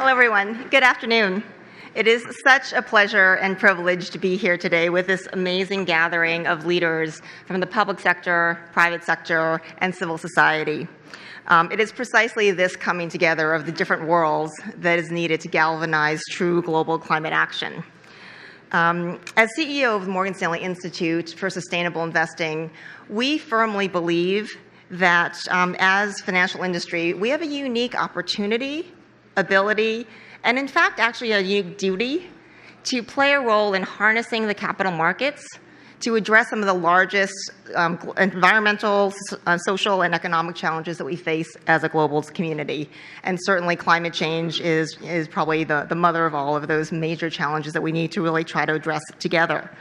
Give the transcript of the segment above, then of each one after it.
Hello, everyone. Good afternoon. It is such a pleasure and privilege to be here today with this amazing gathering of leaders from the public sector, private sector, and civil society. It is precisely this coming together of the different worlds that is needed to galvanize true global climate action. As CEO of the Morgan Stanley Institute for Sustainable Investing, we firmly believe that as financial industry, we have a unique opportunity, ability, and in fact, actually a unique duty to play a role in harnessing the capital markets to address some of the largest environmental, social, and economic challenges that we face as a global community. And certainly climate change is probably the mother of all of those major challenges that we need to really try to address together.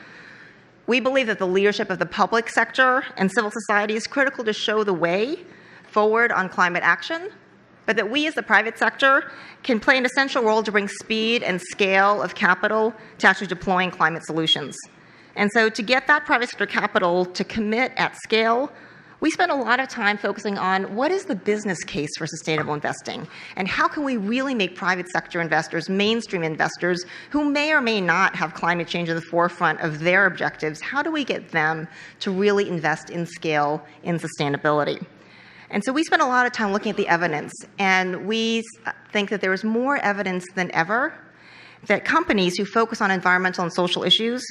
We believe that the leadership of the public sector and civil society is critical to show the way forward on climate action, but that we as the private sector can play an essential role to bring speed and scale of capital to actually deploying climate solutions. And so to get that private sector capital to commit at scale, we spend a lot of time focusing on what is the business case for sustainable investing, and how can we really make private sector investors, mainstream investors, who may or may not have climate change in the forefront of their objectives, how do we get them to really invest in scale in sustainability? And so we spend a lot of time looking at the evidence, and we think that there is more evidence than ever that companies who focus on environmental and social issues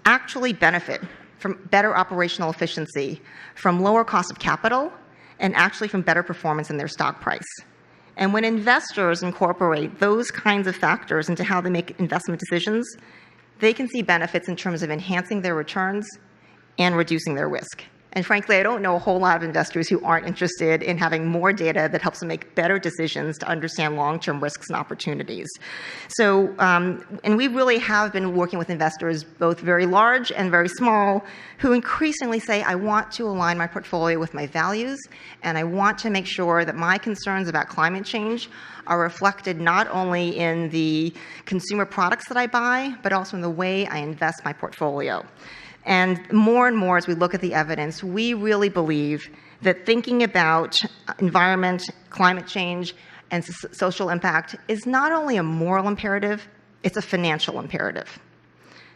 actually benefit from better operational efficiency, from lower cost of capital, and actually from better performance in their stock price. And when investors incorporate those kinds of factors into how they make investment decisions, they can see benefits in terms of enhancing their returns and reducing their risk. And frankly, I don't know a whole lot of investors who aren't interested in having more data that helps them make better decisions to understand long-term risks and opportunities. So, and we really have been working with investors, both very large and very small, who increasingly say, I want to align my portfolio with my values, and I want to make sure that my concerns about climate change are reflected not only in the consumer products that I buy, but also in the way I invest my portfolio. And more, as we look at the evidence, we really believe that thinking about environment, climate change, and social impact is not only a moral imperative, it's a financial imperative.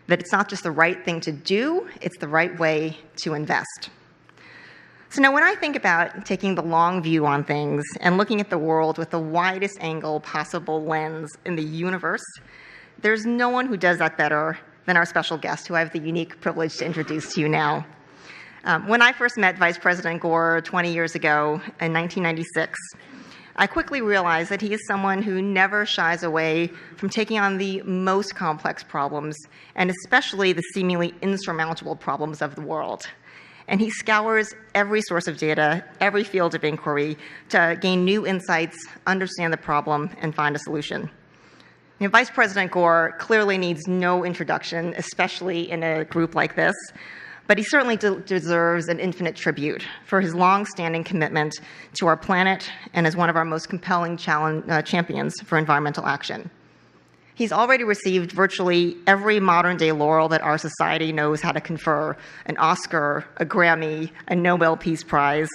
That it's not just the right thing to do, it's the right way to invest. So now when I think about taking the long view on things and looking at the world with the widest angle possible lens in the universe, there's no one who does that better than our special guest, who I have the unique privilege to introduce to you now. When I first met Vice President Gore 20 years ago in 1996, I quickly realized that he is someone who never shies away from taking on the most complex problems, and especially the seemingly insurmountable problems of the world. And he scours every source of data, every field of inquiry, to gain new insights, understand the problem, and find a solution. You know, Vice President Gore clearly needs no introduction, especially in a group like this, but he certainly deserves an infinite tribute for his long-standing commitment to our planet and as one of our most compelling champions for environmental action. He's already received virtually every modern-day laurel that our society knows how to confer: an Oscar, a Grammy, a Nobel Peace Prize.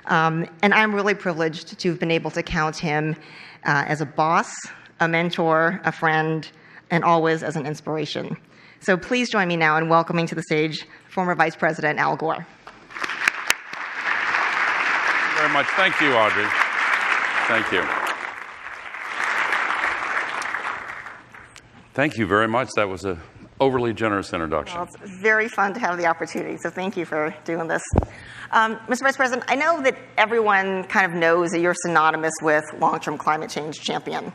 And I'm really privileged to have been able to count him as a boss, a mentor, a friend, and always as an inspiration. So please join me now in welcoming to the stage former Vice President Al Gore. Thank you very much. Thank you, Audrey. Thank you. Thank you very much. That was an overly generous introduction. Well, it's very fun to have the opportunity, so thank you for doing this. Mr. Vice President, I know that everyone kind of knows that you're synonymous with long-term climate change champion.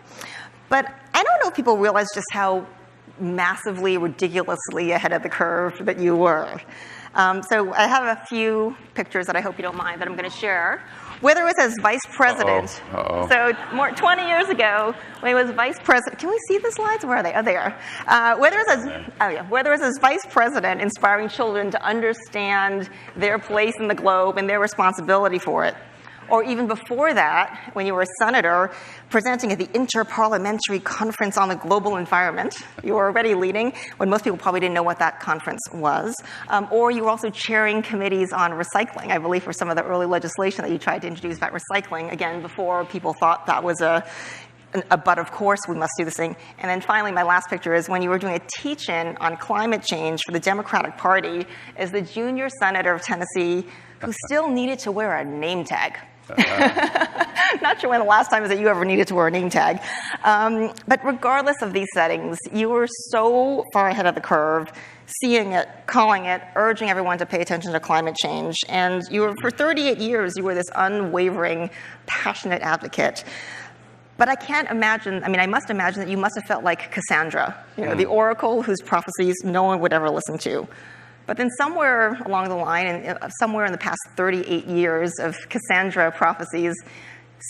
But I don't know if people realize just how massively, ridiculously ahead of the curve that you were. So I have a few pictures that I hope you don't mind that I'm going to share. Whether it was as vice president, so 20 years ago, when he was vice president, can we see the slides? Where are they? Oh, they are. Whether it was as vice president, inspiring children to understand their place in the globe and their responsibility for it, or even before that, when you were a senator, presenting at the Interparliamentary Conference on the Global Environment. You were already leading when most people probably didn't know what that conference was. Or you were also chairing committees on recycling, I believe, for some of the early legislation that you tried to introduce about recycling, again, before people thought that was a but of course we must do this thing. And then finally, my last picture is when you were doing a teach-in on climate change for the Democratic Party as the junior senator of Tennessee who still needed to wear a name tag. Not sure when the last time is that you ever needed to wear a name tag. But regardless of these settings, you were so far ahead of the curve, seeing it, calling it, urging everyone to pay attention to climate change. And you were, for 38 years, you were this unwavering, passionate advocate. But I can't imagine, I must imagine that you must have felt like Cassandra, the oracle whose prophecies no one would ever listen to. But then somewhere along the line, and somewhere in the past 38 years of Cassandra prophecies,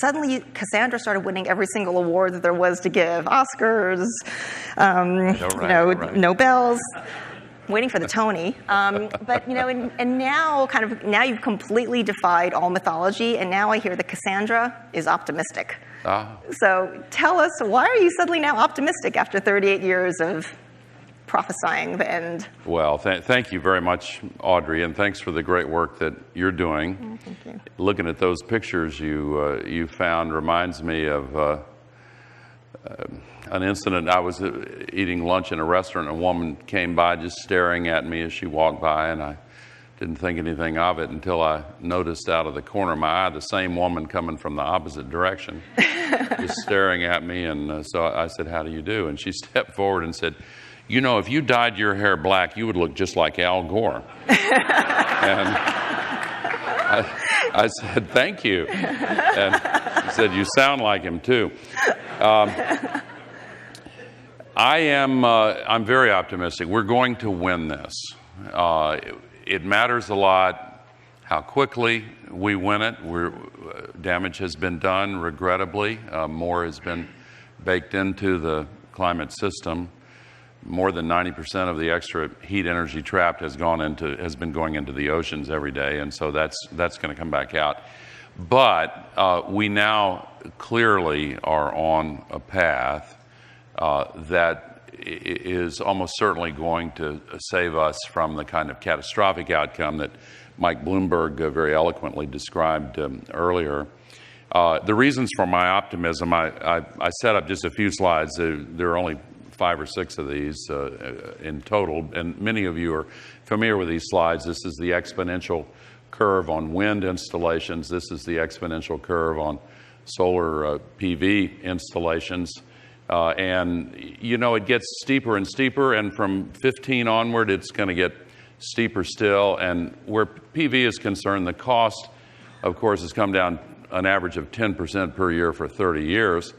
suddenly Cassandra started winning every single award that there was to give. Oscars, Nobels, waiting for the Tony. But, and now you've completely defied all mythology, and now I hear that Cassandra is optimistic. So tell us, why are you suddenly now optimistic after 38 years of prophesying the end? Well, thank you very much, Audrey, and thanks for the great work that you're doing. Thank you. Looking at those pictures you found reminds me of an incident. I was eating lunch in a restaurant, and a woman came by just staring at me as she walked by, and I didn't think anything of it until I noticed out of the corner of my eye the same woman coming from the opposite direction, just staring at me. And so I said, "How do you do?" And she stepped forward and said, "If you dyed your hair black, you would look just like Al Gore." And I said, "Thank you." And she said, "You sound like him too." I'm very optimistic. We're going to win this. It matters a lot how quickly we win it. Damage has been done, regrettably. More has been baked into the climate system. More than 90% of the extra heat energy trapped has been going into the oceans every day, and so that's going to come back out. But we now clearly are on a path that is almost certainly going to save us from the kind of catastrophic outcome that Mike Bloomberg very eloquently described earlier. The reasons for my optimism, I set up just a few slides. There are only 5 or 6 of these in total, and many of you are familiar with these slides. This is the exponential curve on wind installations. This is the exponential curve on solar PV installations. And it gets steeper and steeper, and from 15 onward, it's going to get steeper still. And where PV is concerned, the cost, of course, has come down an average of 10% per year for 30 years.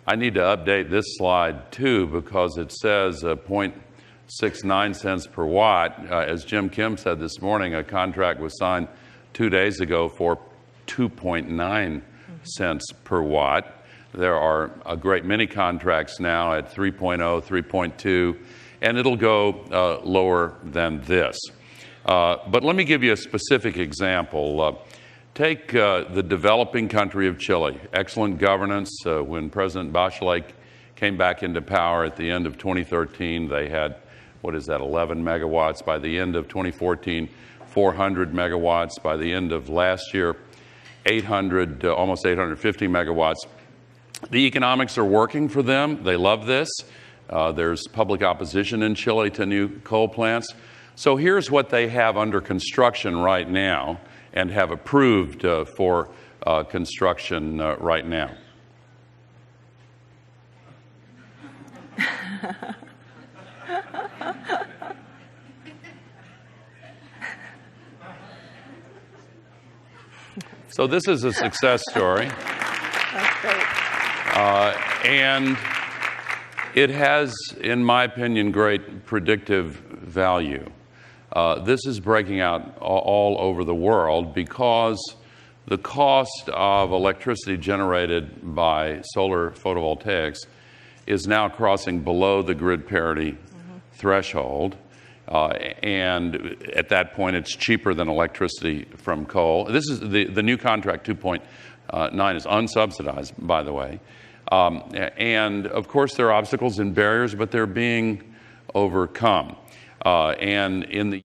I need to update this slide, too, because it says 0.69 cents per watt. As Jim Kim said this morning, a contract was signed 2 days ago for 2.9 cents per watt. There are a great many contracts now at 3.0, 3.2, and it'll go lower than this. But let me give you a specific example. Take the developing country of Chile. Excellent governance. When President Bachelet came back into power at the end of 2013, they had, 11 megawatts. By the end of 2014, 400 megawatts. By the end of last year, almost 850 megawatts. The economics are working for them. They love this. There's public opposition in Chile to new coal plants. So here's what they have under construction right now and have approved for construction right now. So this is a success story. That's great. And it has, in my opinion, great predictive value. This is breaking out all over the world because the cost of electricity generated by solar photovoltaics is now crossing below the grid parity threshold. And at that point, it's cheaper than electricity from coal. This is the new contract 2.9 is unsubsidized, by the way. And of course, there are obstacles and barriers, but they're being overcome. And in the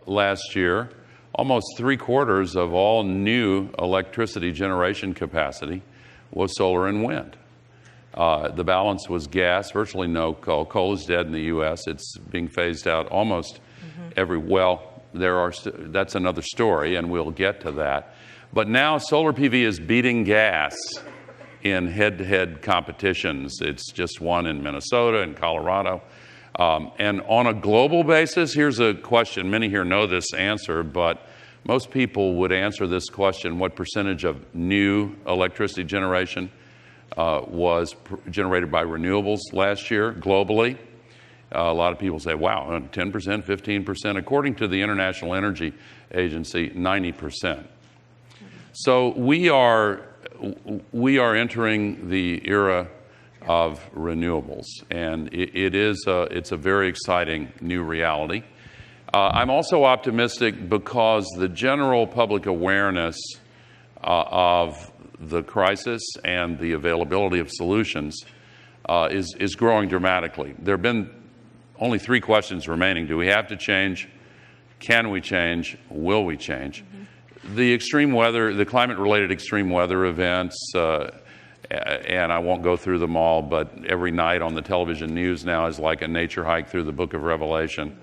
last year, almost 3/4 of all new electricity generation capacity was solar and wind. The balance was gas, virtually no coal. Coal is dead in the U.S. It's being phased out almost that's another story, and we'll get to that. But now solar PV is beating gas in head-to-head competitions. It's just won in Minnesota and Colorado. And on a global basis, here's a question. Many here know this answer, but most people would answer this question: what percentage of new electricity generation was generated by renewables last year globally? A lot of people say, wow, 10%, 15%. According to the International Energy Agency, 90%. So we are entering the era of renewables, and it's a very exciting new reality. I'm also optimistic because the general public awareness of the crisis and the availability of solutions is growing dramatically. There have been only 3 questions remaining. Do we have to change? Can we change? Will we change? The extreme weather, the climate-related extreme weather events, and I won't go through them all, but every night on the television news now is like a nature hike through the book of Revelation.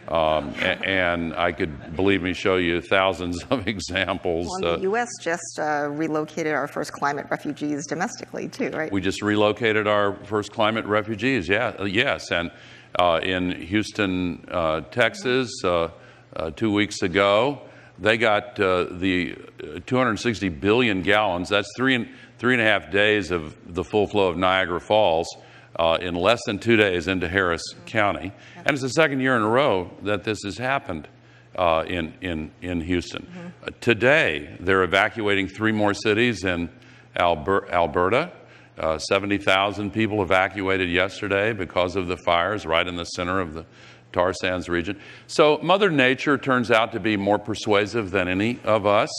And I could, believe me, show you thousands of examples. Well, the U.S. just relocated our first climate refugees domestically, too, right? We just relocated our first climate refugees, yes. And in Houston, Texas, 2 weeks ago, they got the 260 billion gallons. That's three and a half days of the full flow of Niagara Falls in less than 2 days into Harris County. And it's the second year in a row that this has happened in Houston. Today, they're evacuating 3 more cities in Alberta. 70,000 people evacuated yesterday because of the fires right in the center of the tar sands region. So Mother Nature turns out to be more persuasive than any of us.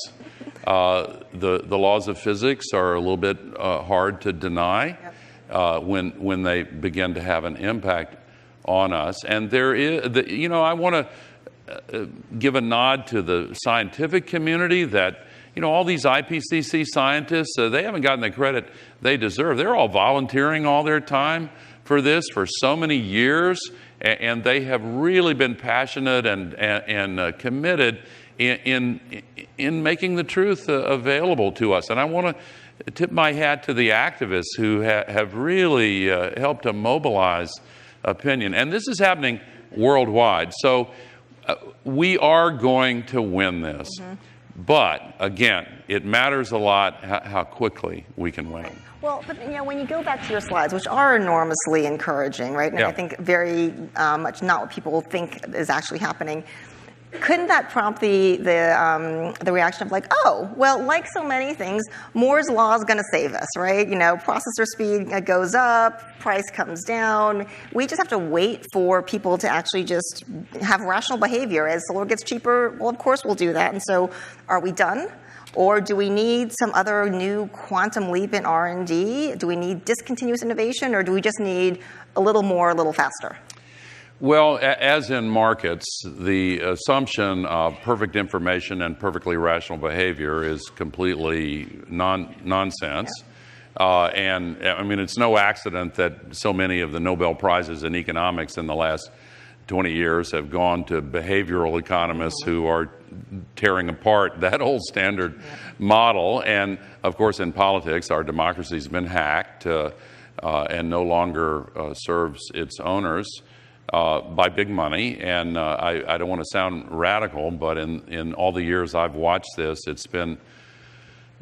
The laws of physics are a little bit hard to deny when they begin to have an impact on us. And there is, I want to give a nod to the scientific community that, all these IPCC scientists, they haven't gotten the credit they deserve. They're all volunteering all their time for this for so many years, and they have really been passionate and committed in making the truth available to us. And I want to tip my hat to the activists who have really helped to mobilize opinion. And this is happening worldwide. So we are going to win this. But again, it matters a lot how quickly we can win. Well, but when you go back to your slides, which are enormously encouraging, right? And I think very much not what people think is actually happening. Couldn't that prompt the reaction of like, oh, well, like so many things, Moore's law is going to save us, right? Processor speed goes up, price comes down. We just have to wait for people to actually just have rational behavior. As solar gets cheaper, well, of course we'll do that. And so are we done? Or do we need some other new quantum leap in R&D? Do we need discontinuous innovation? Or do we just need a little more, a little faster? Well, as in markets, the assumption of perfect information and perfectly rational behavior is completely nonsense. And I mean, it's no accident that so many of the Nobel Prizes in economics in the last 20 years have gone to behavioral economists who are tearing apart that old standard model. And of course, in politics, our democracy has been hacked and no longer serves its owners by big money. And I don't want to sound radical, but in all the years I've watched this, it's been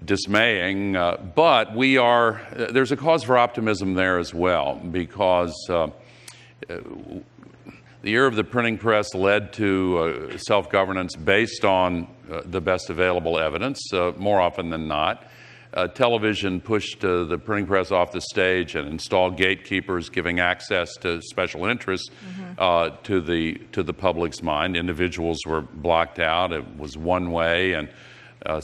dismaying. But there's a cause for optimism there as well, because the era of the printing press led to self-governance based on the best available evidence, more often than not. Television pushed the printing press off the stage and installed gatekeepers giving access to special interests to the public's mind. Individuals were blocked out. It was one way, and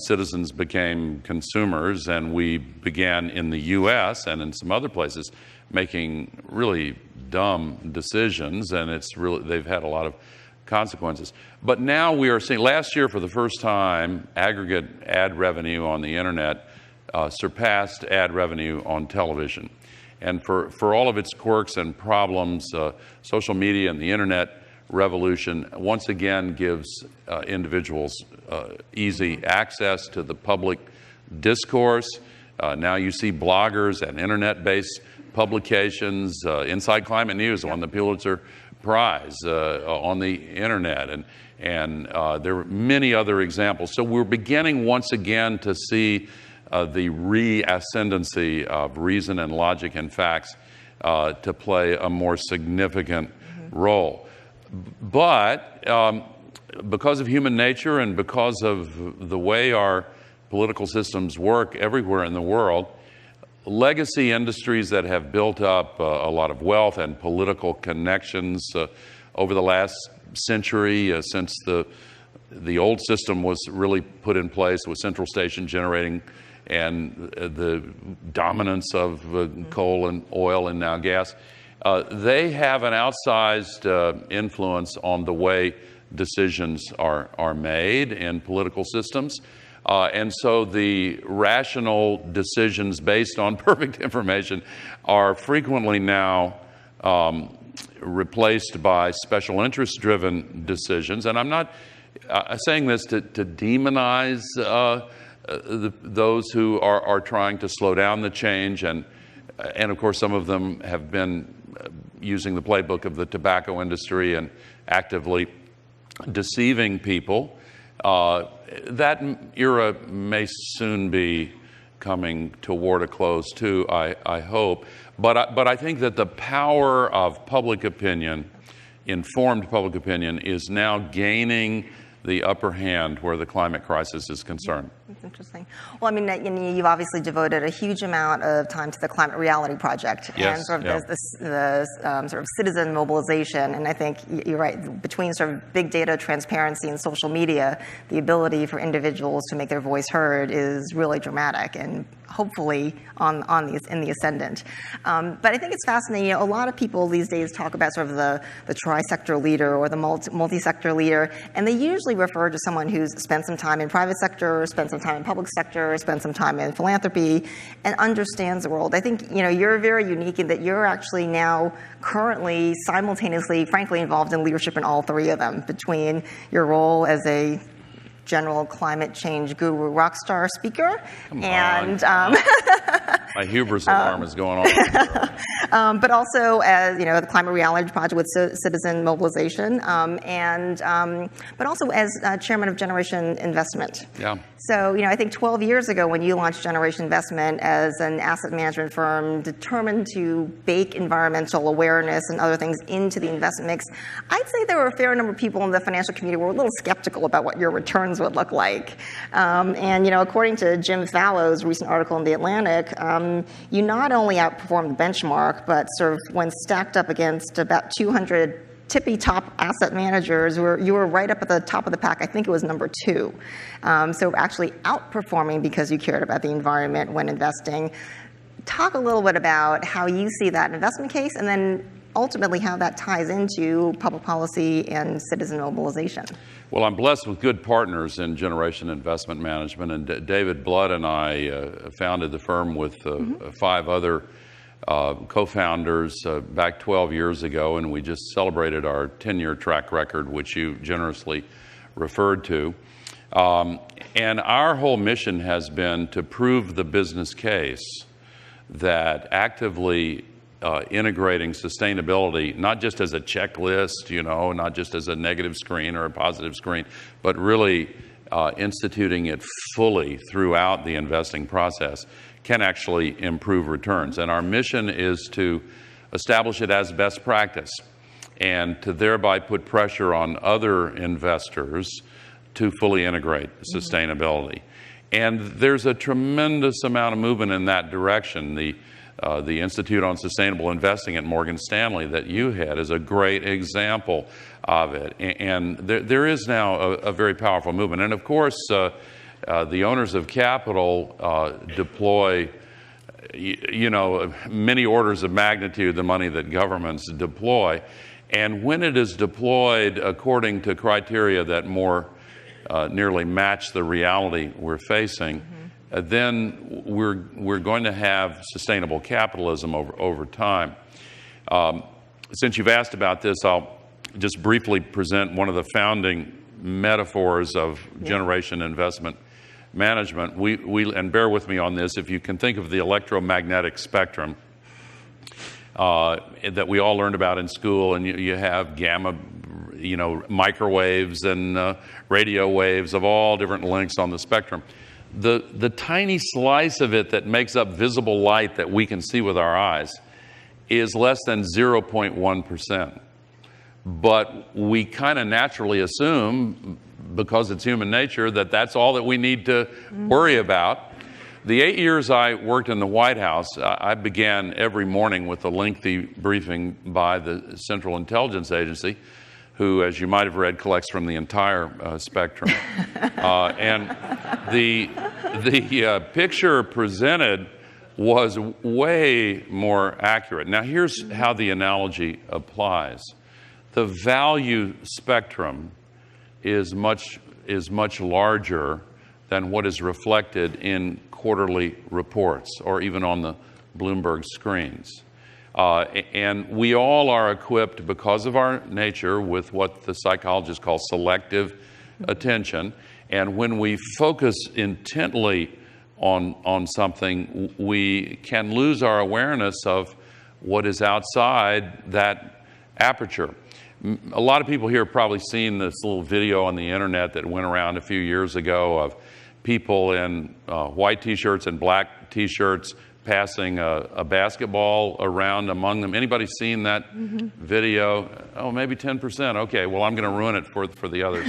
citizens became consumers. And we began in the U.S. and in some other places making really dumb decisions, and they've had a lot of consequences. But now we are seeing, last year for the first time, aggregate ad revenue on the internet surpassed ad revenue on television. And for all of its quirks and problems, social media and the internet revolution once again gives individuals easy access to the public discourse. Now you see bloggers and internet-based publications. Inside Climate News won the Pulitzer Prize on the internet, and there are many other examples. So we're beginning once again to see the re-ascendancy of reason and logic and facts to play a more significant role. But because of human nature and because of the way our political systems work everywhere in the world, legacy industries that have built up a lot of wealth and political connections over the last century, since the old system was really put in place with central station generating and the dominance of coal and oil and now gas, they have an outsized influence on the way decisions are made in political systems. And so the rational decisions based on perfect information are frequently now replaced by special interest-driven decisions. And I'm not saying this to demonize those who are trying to slow down the change. And of course, some of them have been using the playbook of the tobacco industry and actively deceiving people. That era may soon be coming toward a close too, I hope. But I think that the power of public opinion, informed public opinion, is now gaining the upper hand where the climate crisis is concerned. That's interesting. Well, I mean, you've obviously devoted a huge amount of time to the Climate Reality Project and sort of the sort of citizen mobilization. And I think you're right, between sort of big data transparency and social media, the ability for individuals to make their voice heard is really dramatic and hopefully in the ascendant. But I think it's fascinating. You know, a lot of people these days talk about sort of the tri-sector leader or the multi-sector leader, and they usually refer to someone who's spent some time in private sector, spent some time in public sector, spent some time in philanthropy, and understands the world. I think, you know, you're very unique in that you're actually now currently simultaneously, frankly, involved in leadership in all three of them, between your role as a general climate change guru rock star speaker and my hubris alarm is going on. But also as, you know, the Climate Reality Project with citizen mobilization, but also as chairman of Generation Investment. Yeah. So, you know, I think 12 years ago when you launched Generation Investment as an asset management firm determined to bake environmental awareness and other things into the investment mix, I'd say there were a fair number of people in the financial community who were a little skeptical about what your returns would look like. And, you know, according to Jim Fallow's recent article in The Atlantic, you not only outperformed the benchmark, but sort of when stacked up against about 200 tippy-top asset managers, you were right up at the top of the pack. I think it was number 2. So actually outperforming because you cared about the environment when investing. Talk a little bit about how you see that investment case, and then ultimately how that ties into public policy and citizen mobilization. Well, I'm blessed with good partners in Generation Investment Management, and David Blood and I founded the firm with 5 other co-founders back 12 years ago, and we just celebrated our 10-year track record, which you generously referred to. And our whole mission has been to prove the business case that actively integrating sustainability, not just as a checklist, you know, not just as a negative screen or a positive screen, but really instituting it fully throughout the investing process can actually improve returns. And our mission is to establish it as best practice and to thereby put pressure on other investors to fully integrate sustainability. And there's a tremendous amount of movement in that direction. The Institute on Sustainable Investing at Morgan Stanley that you had is a great example of it. And there is now a very powerful movement. And of course, the owners of capital deploy, you know, many orders of magnitude the money that governments deploy. And when it is deployed according to criteria that more nearly match the reality we're facing, then we're going to have sustainable capitalism over time. Since you've asked about this, I'll just briefly present one of the founding metaphors of generation investment management. And bear with me on this, if you can think of the electromagnetic spectrum that we all learned about in school, and you have gamma, microwaves and radio waves of all different lengths on the spectrum. The tiny slice of it that makes up visible light that we can see with our eyes is less than 0.1%. But we kind of naturally assume, because it's human nature, that that's all that we need to worry about. The 8 years I worked in the White House, I began every morning with a lengthy briefing by the Central Intelligence Agency, who, as you might have read, collects from the entire spectrum. And the picture presented was way more accurate. Now, here's how the analogy applies. The value spectrum is much larger than what is reflected in quarterly reports or even on the Bloomberg screens. And we all are equipped, because of our nature, with what the psychologists call selective attention. And when we focus intently on something, we can lose our awareness of what is outside that aperture. A lot of people here have probably seen this little video on the internet that went around a few years ago of people in white T-shirts and black T-shirts passing a basketball around among them. Anybody seen that video? Oh, maybe 10%. Okay, well, I'm going to ruin it for the others.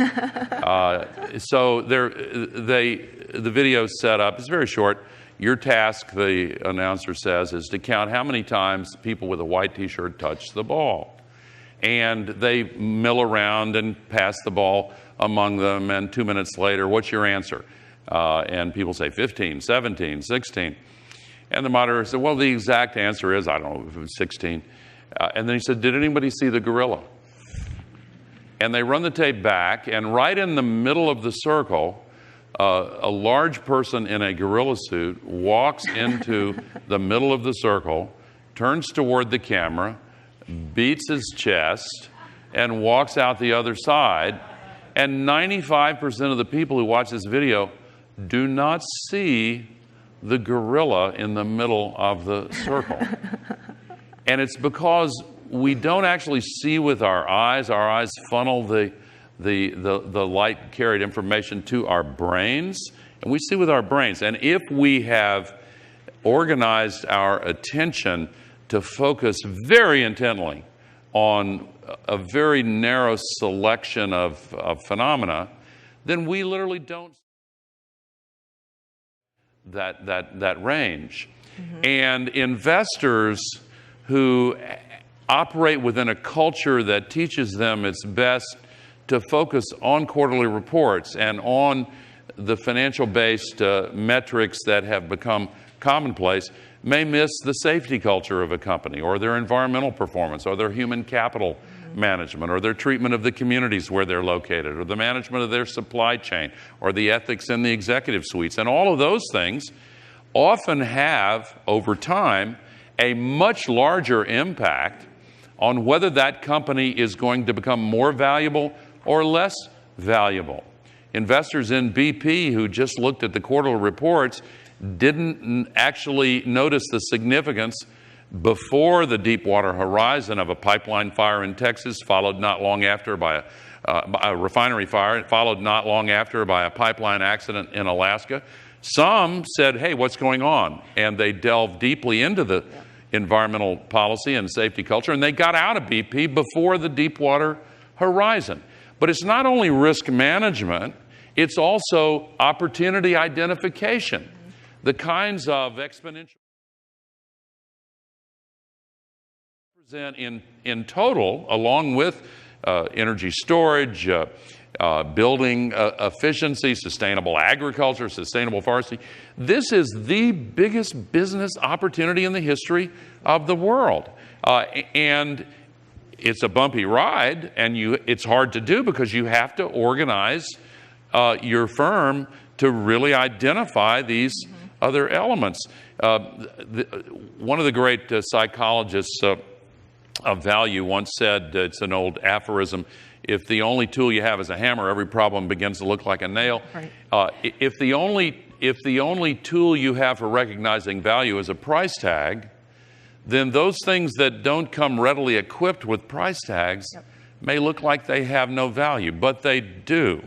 So the video's set up. It's very short. Your task, the announcer says, is to count how many times people with a white T-shirt touch the ball. And they mill around and pass the ball among them, and 2 minutes later, what's your answer? And people say 15, 17, 16. And the moderator said, well, the exact answer is, I don't know if it was 16. And then he said, did anybody see the gorilla? And they run the tape back, and right in the middle of the circle, a large person in a gorilla suit walks into the middle of the circle, turns toward the camera, beats his chest, and walks out the other side. And 95% of the people who watch this video do not see the gorilla in the middle of the circle. And it's because we don't actually see with our eyes. Our eyes funnel the light carried information to our brains, and we see with our brains. And if we have organized our attention to focus very intently on a very narrow selection of phenomena, then we literally don't that range. And investors who operate within a culture that teaches them it's best to focus on quarterly reports and on the financial-based metrics that have become commonplace may miss the safety culture of a company, or their environmental performance, or their human capital management, or their treatment of the communities where they're located, or the management of their supply chain, or the ethics in the executive suites. And all of those things often have, over time, a much larger impact on whether that company is going to become more valuable or less valuable. Investors in BP who just looked at the quarterly reports didn't actually notice the significance before the Deepwater Horizon of a pipeline fire in Texas, followed not long after by a refinery fire, followed not long after by a pipeline accident in Alaska. Some said, hey, what's going on? And they delved deeply into the environmental policy and safety culture, and they got out of BP before the Deepwater Horizon. But it's not only risk management, it's also opportunity identification. The kinds of exponential present in total, along with energy storage, building efficiency, sustainable agriculture, sustainable forestry. This is the biggest business opportunity in the history of the world. And it's a bumpy ride, and it's hard to do because you have to organize your firm to really identify these other elements. One of the great psychologists of value once said, it's an old aphorism, if the only tool you have is a hammer, every problem begins to look like a nail. Right. If the only tool you have for recognizing value is a price tag, then those things that don't come readily equipped with price tags may look like they have no value, but they do.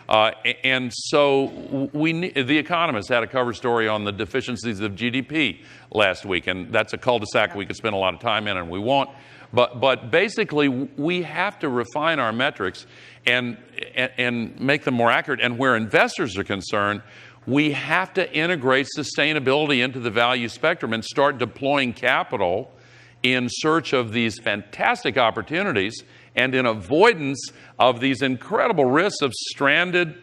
And so The Economist had a cover story on the deficiencies of GDP last week, and that's a cul-de-sac we could spend a lot of time in, and we won't. But basically, we have to refine our metrics and make them more accurate. And where investors are concerned, we have to integrate sustainability into the value spectrum and start deploying capital in search of these fantastic opportunities and in avoidance of these incredible risks of stranded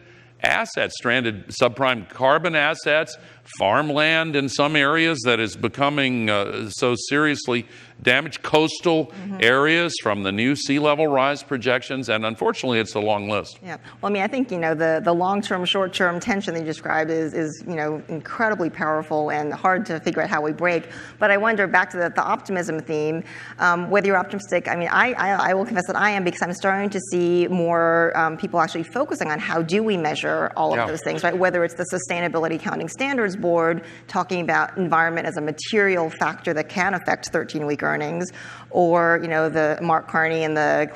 assets, stranded subprime carbon assets, farmland in some areas that is becoming so seriously damaged, coastal areas from the new sea level rise projections, and unfortunately it's a long list. Yeah, well, I mean, I think, the long-term, short-term tension that you described is incredibly powerful and hard to figure out how we break. But I wonder, back to the optimism theme, whether you're optimistic. I mean, I will confess that I am, because I'm starting to see more people actually focusing on how do we measure all of those things, right? Whether it's the Sustainability Accounting Standards Board talking about environment as a material factor that can affect 13-week earnings, or the Mark Carney and the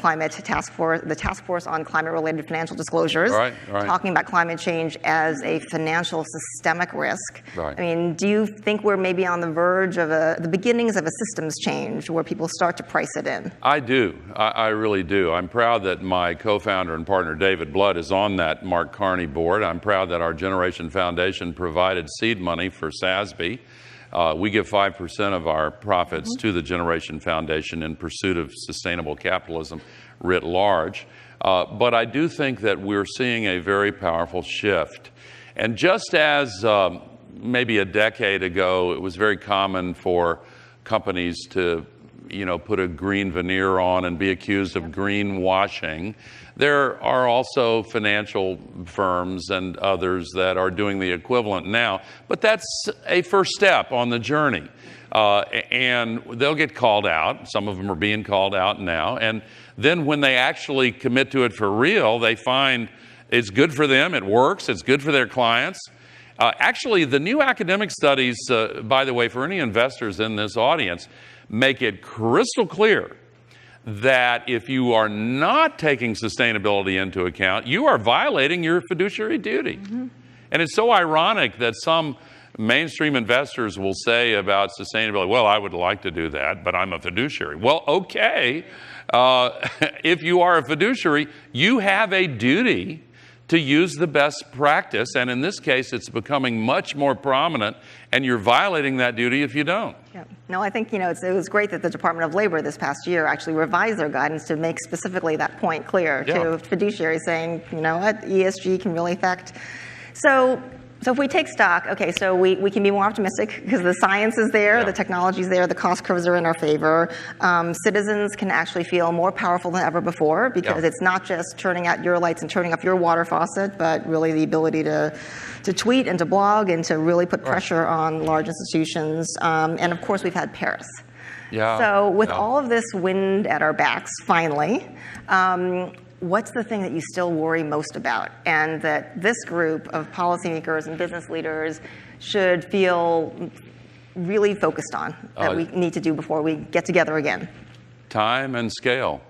task force on climate-related financial disclosures, talking about climate change as a financial systemic risk. I mean, do you think we're maybe on the verge of the beginnings of a systems change where people start to price it in? I do. I really do. I'm proud that my co-founder and partner David Blood is on that Mark Carney board. I'm proud that our Generation Foundation provided seed money for SASB. We give 5% of our profits to the Generation Foundation in pursuit of sustainable capitalism writ large. But I do think that we're seeing a very powerful shift. And just as maybe a decade ago, it was very common for companies to put a green veneer on and be accused of greenwashing, there are also financial firms and others that are doing the equivalent now. But that's a first step on the journey. And they'll get called out. Some of them are being called out now. And then when they actually commit to it for real, they find it's good for them, it works, it's good for their clients. Actually, the new academic studies, by the way, for any investors in this audience, make it crystal clear that if you are not taking sustainability into account, you are violating your fiduciary duty. And it's so ironic that some mainstream investors will say about sustainability, well, I would like to do that, but I'm a fiduciary. Well, okay, if you are a fiduciary, you have a duty to use the best practice, and in this case, it's becoming much more prominent, and you're violating that duty if you don't. Yeah. No, I think, it was great that the Department of Labor this past year actually revised their guidance to make specifically that point clear to fiduciaries, saying, what, ESG can really affect. So if we take stock, okay, so we can be more optimistic because the science is there, the technology is there, the cost curves are in our favor. Citizens can actually feel more powerful than ever before because it's not just turning out your lights and turning off your water faucet, but really the ability to tweet and to blog and to really put pressure on large institutions. And of course, we've had Paris. So with all of this wind at our backs, finally, what's the thing that you still worry most about, and that this group of policymakers and business leaders should feel really focused on, that we need to do before we get together again? Time and scale.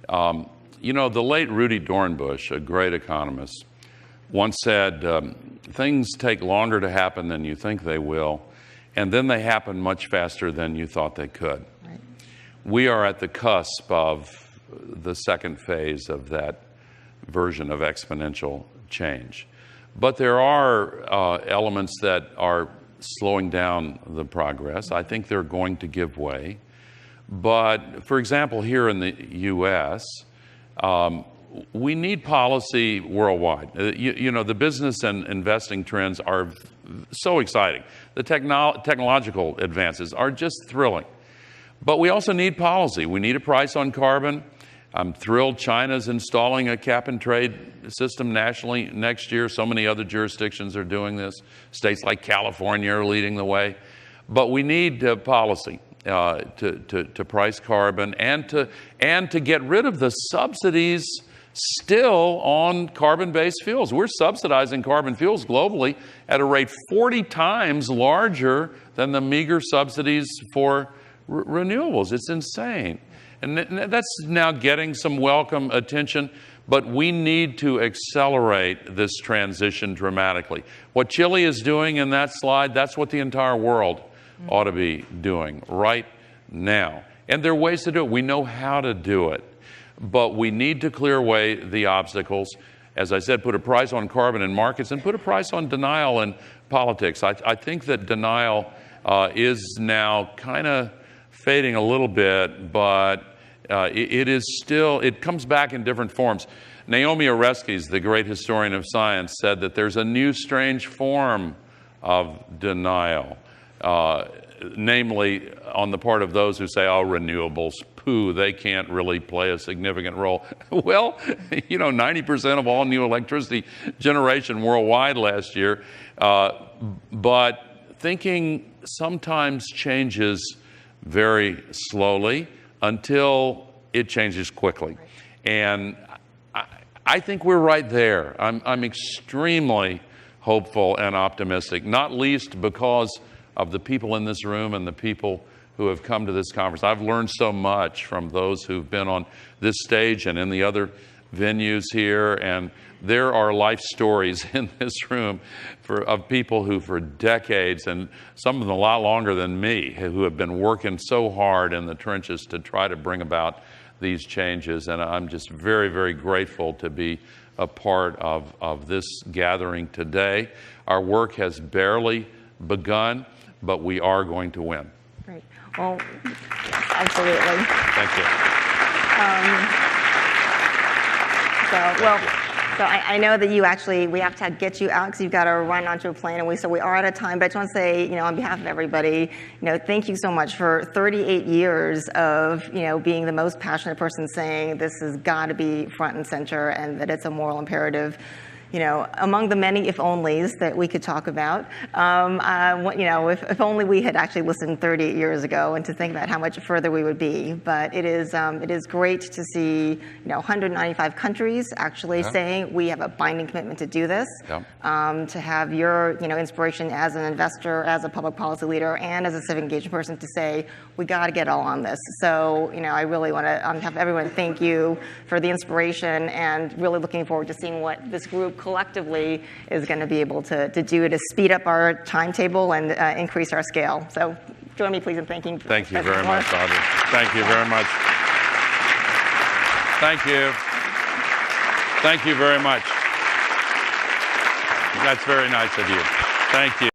The late Rudy Dornbush, a great economist, once said, things take longer to happen than you think they will, and then they happen much faster than you thought they could. We are at the cusp of the second phase of that version of exponential change. But there are elements that are slowing down the progress. I think they're going to give way. But for example, here in the U.S., we need policy worldwide. The business and investing trends are so exciting. The technological advances are just thrilling. But we also need policy. We need a price on carbon. I'm thrilled China's installing a cap-and-trade system nationally next year. So many other jurisdictions are doing this. States like California are leading the way. But we need policy to price carbon and to get rid of the subsidies still on carbon-based fuels. We're subsidizing carbon fuels globally at a rate 40 times larger than the meager subsidies for renewables. It's insane. And that's now getting some welcome attention, but we need to accelerate this transition dramatically. What Chile is doing in that slide, that's what the entire world ought to be doing right now. And there are ways to do it. We know how to do it, but we need to clear away the obstacles. As I said, put a price on carbon in markets and put a price on denial in politics. I think that denial is now kind of fading a little bit, but it is still, it comes back in different forms. Naomi Oreskes, the great historian of science, said that there's a new strange form of denial, namely on the part of those who say, oh, renewables, pooh, they can't really play a significant role. Well, 90% of all new electricity generation worldwide last year, but thinking sometimes changes very slowly until it changes quickly. And I think we're right there. I'm extremely hopeful and optimistic, not least because of the people in this room and the people who have come to this conference. I've learned so much from those who've been on this stage and in the other venues here, and there are life stories in this room of people who for decades, and some of them a lot longer than me, who have been working so hard in the trenches to try to bring about these changes. And I'm just very, very grateful to be a part of this gathering today. Our work has barely begun, but we are going to win. Great. Well, yes, absolutely. Thank you. So I know that you actually, we have to get you out because you've got to run onto a plane, and we are out of time. But I just want to say, on behalf of everybody, thank you so much for 38 years of, being the most passionate person saying this has got to be front and center and that it's a moral imperative. Among the many if-onlys that we could talk about, if only we had actually listened 38 years ago, and to think about how much further we would be. But it is great to see, 195 countries actually saying we have a binding commitment to do this. To have your, inspiration as an investor, as a public policy leader, and as a civic engagement person to say we got to get all on this. So, I really want to have everyone thank you for the inspiration, and really looking forward to seeing what this group collectively is going to be able to do to speed up our timetable and increase our scale. So join me, please, in thanking. Thank you very much, Audrey. Thank you very much. Thank you. Thank you very much. That's very nice of you. Thank you.